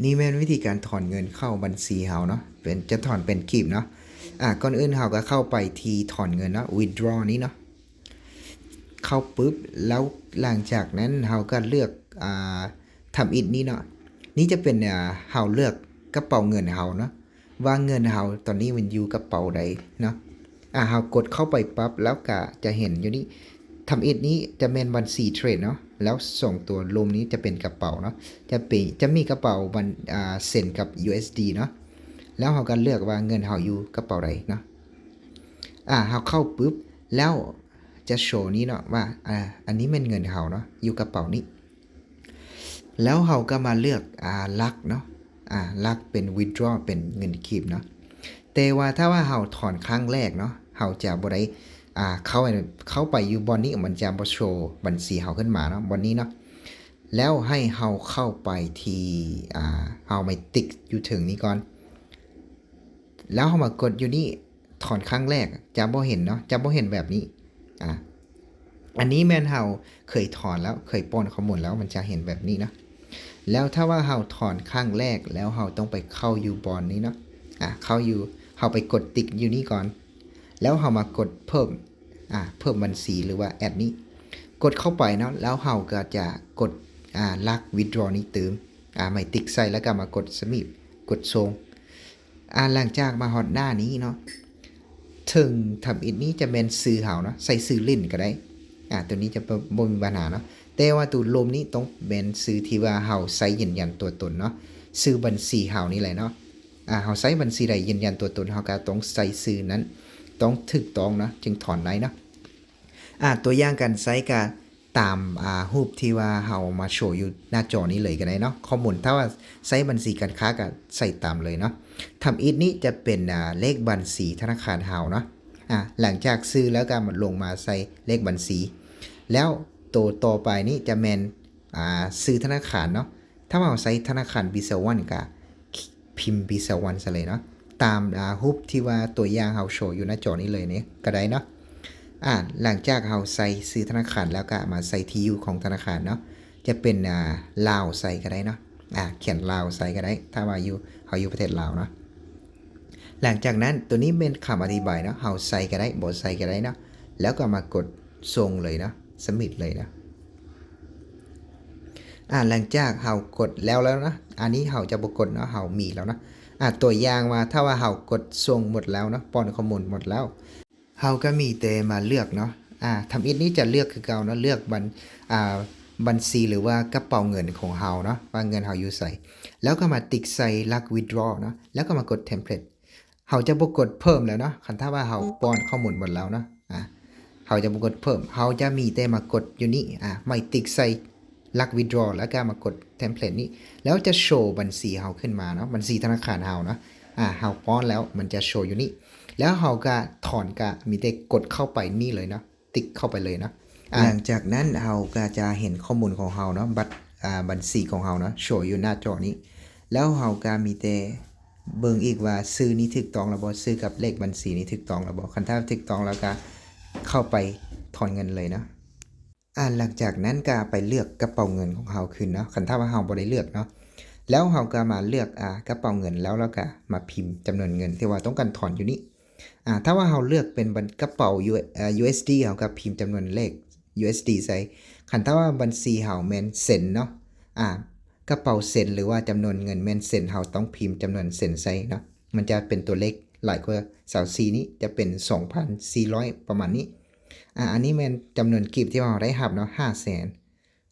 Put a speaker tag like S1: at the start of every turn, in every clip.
S1: นี่เป็นวิธีการถอนเงินเข้าบัญชีเฮาเนาะเป็นจะถอนเป็นกีบเนาะก่อนอื่นเฮาก็เข้าไปที่ถอนเงินเนาะ withdraw นี้เนาะเข้าปุ๊บแล้วหลังจากนั้นเฮาก็เลือกทำอิฐนี้เนาะนี่จะเป็นเฮาเลือกกระเป๋าเงินเฮาเนาะว่าเงินเฮาตอนนี้มันอยู่กระเป๋าใดเนาะเฮากดเข้าไปปั๊บแล้วก็จะเห็นอยู่นี่ทำอิฐนี้จะเป็นบัญชีเทรดเนาะแล้วส่งตัวรวมนี้จะเป็นกระเป๋าเนาะจะมีกระเป๋าเซ็นกับ USD เนาะแล้วเราก็เลือกว่าเงินเราอยู่กระเป๋าใดเนาะเราเข้าปุ๊บแล้วจะโชว์นี้เนาะว่าอันนี้เป็นเงินเราเนาะอยู่กระเป๋านี้แล้วเราก็มาเลือกลักเนาะลักเป็น withdraw เป็นเงินกีบเนาะแต่ว่าถ้าว่าเราถอนครั้งแรกเนาะเราจะบ่ได้เข้าไปอยู่บอนนี้มันจะบ่โชว์บัญชีเฮาขึ้นมาเนาะบอนนี้เนาะแล้วให้เฮาเข้าไปที่เฮาไม่ติ๊กอยู่ถึงนี้ก่อนแล้วเฮามากดอยู่นี่ถอนครั้งแรกจะบ่เห็นเนาะจะบ่เห็นแบบนี้อันนี้แม่นเฮาเคยถอนแล้วเคยป้อนข้อมูลแล้วมันจะเห็นแบบนี้นะแล้วถ้าว่าเฮาถอนครั้งแรกแล้วเฮาต้องไปเข้าอยู่บอนนี้เนาะเข้าอยู่เฮาไปกดติ๊กอยู่นี่ก่อนแล้วเฮามากดเพิ่มบัญชีหรือว่าแอดนี้กดเข้าไปเนาะแล้วเฮาก็จะกดลัก withdraw นี้เติมไม่ติ๊กใส่แล้วก็มากดสมิธกดส่งหลังจากมาฮอตหน้านี้เนาะถึงทำอิฐนี้จะเป็นซื้อเฮาเนาะใส่ซื้อลิ้นก็ได้ตัวนี้จะบ่มีปัญหาเนาะแต่ว่าตัวลมนี้ต้องเป็นซื้อที่ว่าเฮาใส่ยืนยันตัวตนเนาะซื้อบัญชีเฮานี่แหละเนาะเฮาใส่บัญชีใดยืนยันตัวตนเฮาก็ต้องใส่ซื้อนั้นต้องถูกต้องนะจึงถอนได้เนาะตัวอย่างการใช้ก็ตามรูปที่ว่าเฮามาโชว์อยู่หน้าจอนี้เลยก็ได้เนาะข้อมูลถ้าว่าใช้บัญชีการค้าก็ใส่ตามเลยเนาะทำอิฐนี้จะเป็นเลขบัญชีธนาคารเฮาเนาะหลังจากซื้อแล้วก็มันลงมาใส่เลขบัญชีแล้วตัวต่อไปนี่จะแมนซื้อธนาคารเนาะถ้าเราใช้ธนาคารบิสวันก็พิมพ์บิสวันซะเลยเนาะตามรูปที่ว่าตัวอย่างเฮาโชว์อยู่หน้าจอนี้เลยเนี่ยก็ได้เนาะหลังจากเฮาใส่ซื้อธนาคารแล้วก็มาใส่ที่อยู่ของธนาคารเนาะจะเป็นลาวใส่ก็ได้เนาะเขียนลาวใส่ก็ได้ถ้าว่าเฮาอยู่ประเทศลาวเนาะหลังจากนั้นตัวนี้เป็นคำอธิบายเนาะเฮาใส่ก็ได้บ่ใส่ก็ได้เนาะแล้วก็มากดส่งเลยเนาะสมิธเลยนะหลังจากเฮากดแล้วนะอันนี้เฮาจะบ่กดเนาะเฮามีแล้วนะตัวอย่างว่าถ้าว่าเฮากดส่งหมดแล้วเนาะป้อนข้อมูลหมดแล้วเฮาก็มีแต่มาเลือกเนาะทำอิฐนี้จะเลือกคือเก่าเนาะเลือกบัญชีหรือว่ากระเป๋าเงินของเฮาเนาะว่าเงินเฮาอยู่ใส่แล้วก็มาติ๊กใส่ลัก withdraw เนาะแล้วก็มากด template เฮาจะบ่กดเพิ่มแล้วเนาะคันถ้าว่าเฮาป้อนข้อมูลหมดแล้วเนาะเฮาจะบ่กดเพิ่มเฮาจะมีแต่มากดอยู่นี่ไม่ติ๊กใส่ลัก withdraw แล้วก็มากด template นี้แล้วจะโชว์บัญชีเฮาขึ้นมาเนาะบัญชีธนาคารเฮาเนาะเฮาป้อนแล้วมันจะโชว์อยู่นี่แล้วเฮาก็ถอนก็มีแต่กดเข้าไปนี่เลยเนาะติ๊กเข้าไปเลยเนาะหลังจากนั้นเฮาก็จะเห็นข้อมูลของเฮาเนาะบัญชีของเฮาเนาะโชว์อยู่หน้าจอนี้แล้วเฮาก็มีแต่เบิ่งอีกว่าซื้อนี้ถูกต้องแล้วบ่ซื้อกับเลขบัญชีนี้ถูกต้องแล้วบ่คันถ้าถูกต้องแล้วก็เข้าไปถอนเงินเลยเนาะหลังจากนั้นก็ไปเลือกกระเป๋าเงินของเฮาขึ้นเนาะคันถ้าว่าเฮาบ่ได้เลือกเนาะแล้วเฮาก็มาเลือกกระเป๋าเงินแล้วก็มาพิมพ์จำนวนเงินที่ว่าต้องการถอนอยู่นี่ถ้าว่าเราเลือกเป็นกระเป๋า USD เราก็พิมพ์จำนวนเลข USD ใส่คันถ้าว่าบัญชีเราแม่นเซนเนาะกระเป๋าเซนหรือว่าจำนวนเงินแม่นเซนเราต้องพิมพ์จำนวนเซนใส่เนาะมันจะเป็นตัวเลขหลายกว่า24นี้จะเป็น 2,400 ประมาณนี้อันนี้แม่นจำนวนกีบที่เราได้รับเนาะ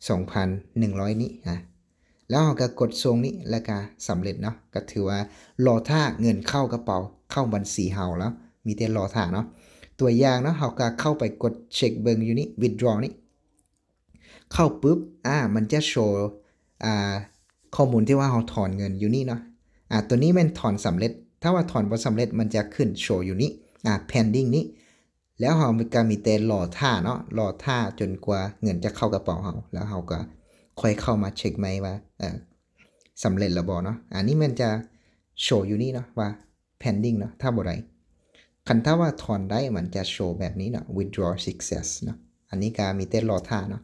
S1: 5,2,100 นี้แล้วเราก็กดส่งนี้แล้วก็สำเร็จเนาะก็ถือว่ารอท่าเงินเข้ากระเป๋าเข้าบัญชีเฮาแล้วมีแต่รอท่าเนาะตัวอย่างเนาะเฮาก็เข้าไปกดเช็คเบิ่งอยู่นี่ withdraw นี่เข้าปุ๊บมันจะโชว์ข้อมูลที่ว่าเฮาถอนเงินอยู่นี่เนาะตัวนี้มันถอนสำเร็จถ้าว่าถอนบ่สำเร็จมันจะขึ้นโชว์อยู่นี่pending นี้แล้วเฮาก็มีแต่รอท่าเนาะรอท่าจนกว่าเงินจะเข้ากระเป๋าเฮาแล้วเฮาก็ค่อยเข้ามาเช็คใหม่ว่าสำเร็จแล้วบ่เนาะอันนี้มันจะโชว์อยู่นี่เนาะว่า pending เนาะถ้าบ่ได้คันถ้าว่าถอนได้มันจะโชว์แบบนี้เนาะ withdraw success เนาะอันนี้ก็มีแต่รอท่าเนาะ